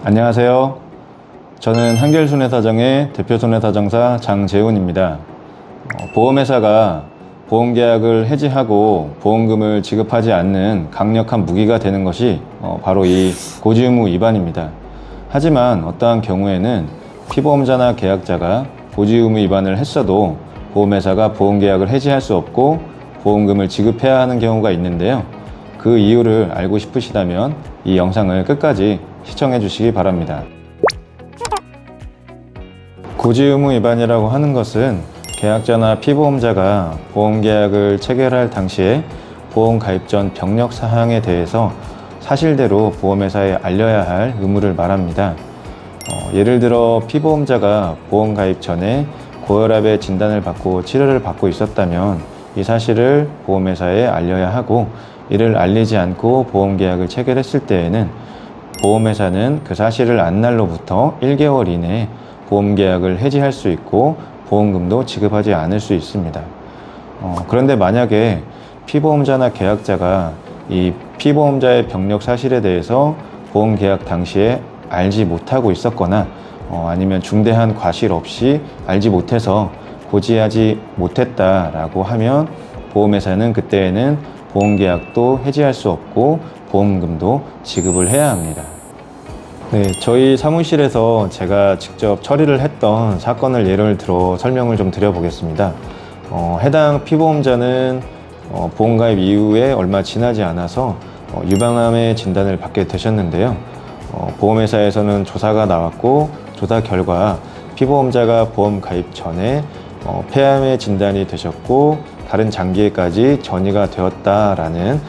안녕하세요. 저는 한결손해사정의 대표 손해사정사 장재훈입니다. 보험회사가 보험계약을 해지하고 보험금을 지급하지 않는 강력한 무기가 되는 것이 바로 이 고지의무 위반입니다. 하지만 어떠한 경우에는 피보험자나 계약자가 고지의무 위반을 했어도 보험회사가 보험계약을 해지할 수 없고 보험금을 지급해야 하는 경우가 있는데요. 그 이유를 알고 싶으시다면 이 영상을 끝까지 시청해 주시기 바랍니다. 고지의무 위반이라고 하는 것은 계약자나 피보험자가 보험계약을 체결할 당시에 보험 가입 전 병력 사항에 대해서 사실대로 보험회사에 알려야 할 의무를 말합니다. 예를 들어 피보험자가 보험 가입 전에 고혈압의 진단을 받고 치료를 받고 있었다면 이 사실을 보험회사에 알려야 하고, 이를 알리지 않고 보험계약을 체결했을 때에는 보험회사는 그 사실을 안 날로부터 1개월 이내에 보험계약을 해지할 수 있고 보험금도 지급하지 않을 수 있습니다. 그런데 만약에 피보험자나 계약자가 이 피보험자의 병력 사실에 대해서 보험계약 당시에 알지 못하고 있었거나 아니면 중대한 과실 없이 알지 못해서 고지하지 못했다라고 하면 보험회사는 그때에는 보험계약도 해지할 수 없고 보험금도 지급을 해야 합니다. 네, 저희 사무실에서 제가 직접 처리를 했던 사건을 예를 들어 설명을 좀 드려보겠습니다. 해당 피보험자는 보험가입 이후에 얼마 지나지 않아서 유방암의 진단을 받게 되셨는데요. 보험회사에서는 조사가 나왔고, 조사 결과 피보험자가 보험 가입 전에 폐암의 진단이 되셨고 다른 장기에까지 전이가 되었다라는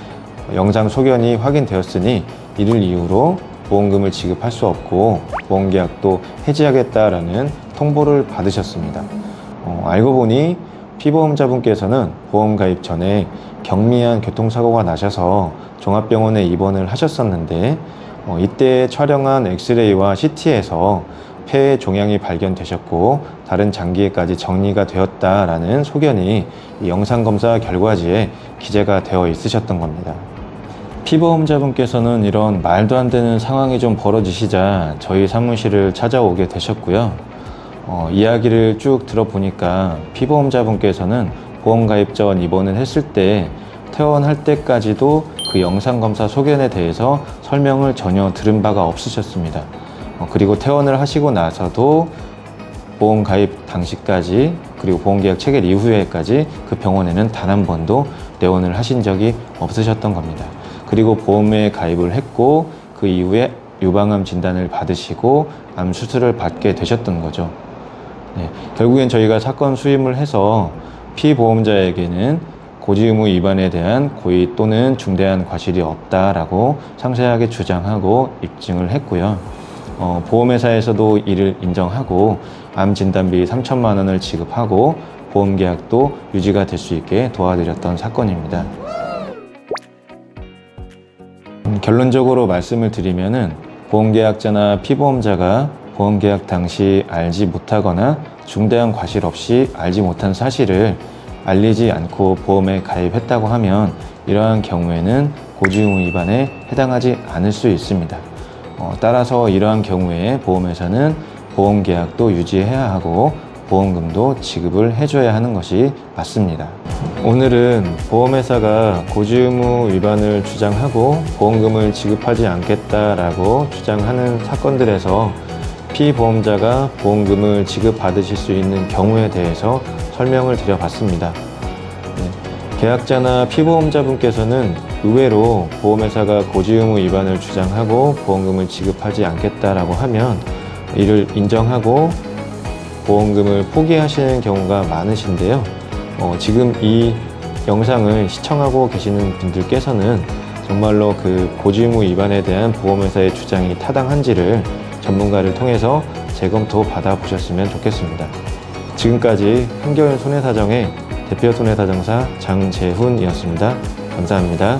영상 소견이 확인되었으니 이를 이유로 보험금을 지급할 수 없고 보험계약도 해지하겠다라는 통보를 받으셨습니다. 알고 보니 피보험자분께서는 보험 가입 전에 경미한 교통사고가 나셔서 종합병원에 입원을 하셨었는데 이때 촬영한 엑스레이와 CT에서 폐에 종양이 발견되셨고 다른 장기에까지 정리가 되었다라는 소견이 이 영상검사 결과지에 기재가 되어 있으셨던 겁니다. 피보험자분께서는 이런 말도 안 되는 상황이 좀 벌어지시자 저희 사무실을 찾아오게 되셨고요. 이야기를 쭉 들어보니까 피보험자분께서는 보험 가입 전 입원을 했을 때 퇴원할 때까지도 그 영상검사 소견에 대해서 설명을 전혀 들은 바가 없으셨습니다. 그리고 퇴원을 하시고 나서도 보험 가입 당시까지 그리고 보험계약 체결 이후에까지 그 병원에는 단 한 번도 내원을 하신 적이 없으셨던 겁니다. 그리고 보험에 가입을 했고 그 이후에 유방암 진단을 받으시고 암 수술을 받게 되셨던 거죠. 네, 결국엔 저희가 사건 수임을 해서 피보험자에게는 고지의무 위반에 대한 고의 또는 중대한 과실이 없다라고 상세하게 주장하고 입증을 했고요. 보험회사에서도 이를 인정하고 암 진단비 3천만 원을 지급하고 보험계약도 유지가 될 수 있게 도와드렸던 사건입니다. 결론적으로 말씀을 드리면은 보험계약자나 피보험자가 보험계약 당시 알지 못하거나 중대한 과실 없이 알지 못한 사실을 알리지 않고 보험에 가입했다고 하면 이러한 경우에는 고지의무 위반에 해당하지 않을 수 있습니다. 따라서 이러한 경우에 보험회사는 보험계약도 유지해야 하고 보험금도 지급을 해줘야 하는 것이 맞습니다. 오늘은 보험회사가 고지의무 위반을 주장하고 보험금을 지급하지 않겠다라고 주장하는 사건들에서 피보험자가 보험금을 지급받으실 수 있는 경우에 대해서 설명을 드려봤습니다. 계약자나 피보험자분께서는 의외로 보험회사가 고지의무 위반을 주장하고 보험금을 지급하지 않겠다라고 하면 이를 인정하고 보험금을 포기하시는 경우가 많으신데요. 지금 이 영상을 시청하고 계시는 분들께서는 정말로 그 고지의무 위반에 대한 보험회사의 주장이 타당한지를 전문가를 통해서 재검토 받아보셨으면 좋겠습니다. 지금까지 한결손해사정의 대표 손해사정사 장재훈이었습니다. 감사합니다.